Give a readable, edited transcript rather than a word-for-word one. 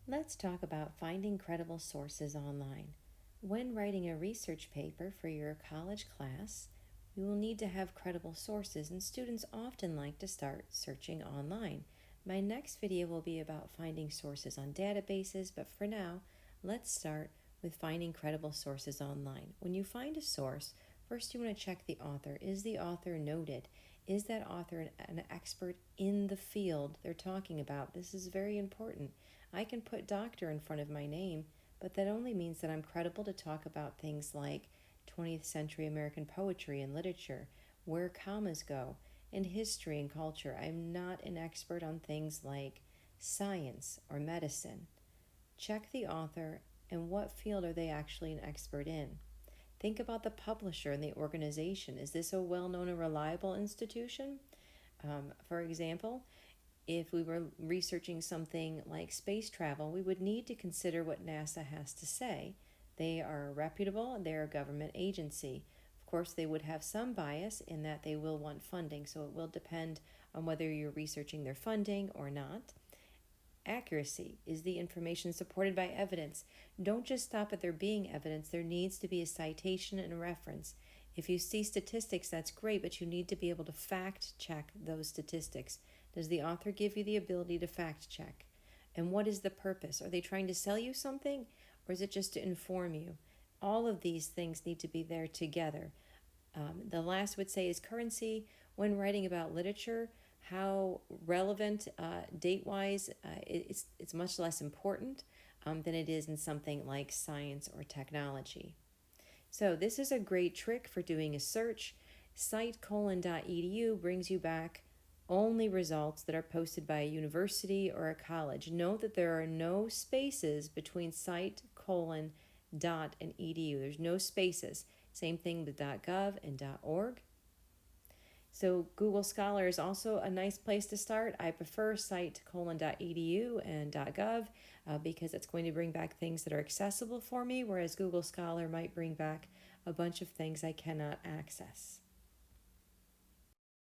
Let's talk about finding credible sources online. When writing a research paper for your college class, you will need to have credible sources, and students often like to start searching online. My next video will be about finding sources on databases, but for now, let's start with finding credible sources online. When you find a source, first you want to check the author. Is the author noted? Is that author an expert in the field they're talking about? This is very important. I can put doctor in front of my name, but that only means that I'm credible to talk about things like 20th century American poetry and literature, where commas go, and history and culture. I'm not an expert on things like science or medicine. Check the author and what field are they actually an expert in. Think about the publisher and the organization. Is this a well known and reliable institution? For example, if we were researching something like space travel, we would need to consider what NASA has to say. They are reputable, they're a government agency. Of course, they would have some bias in that they will want funding, so it will depend on whether you're researching their funding or not. Accuracy. Is the information supported by evidence? Don't just stop at there being evidence. There needs to be a citation and a reference. If you see statistics, that's great, but you need to be able to fact check those statistics. Does the author give you the ability to fact check? And what is the purpose? Are they trying to sell you something, or is it just to inform you? All of these things need to be there together. The last I would say is currency. When writing about literature, how relevant date-wise, it's much less important than it is in something like science or technology. So this is a great trick for doing a search. Cite::edu brings you back only results that are posted by a university or a college. Note that there are no spaces between cite::dot and edu. There's no spaces. Same thing with .gov and .org. So Google Scholar is also a nice place to start. I prefer cite::edu and .gov because it's going to bring back things that are accessible for me, whereas Google Scholar might bring back a bunch of things I cannot access.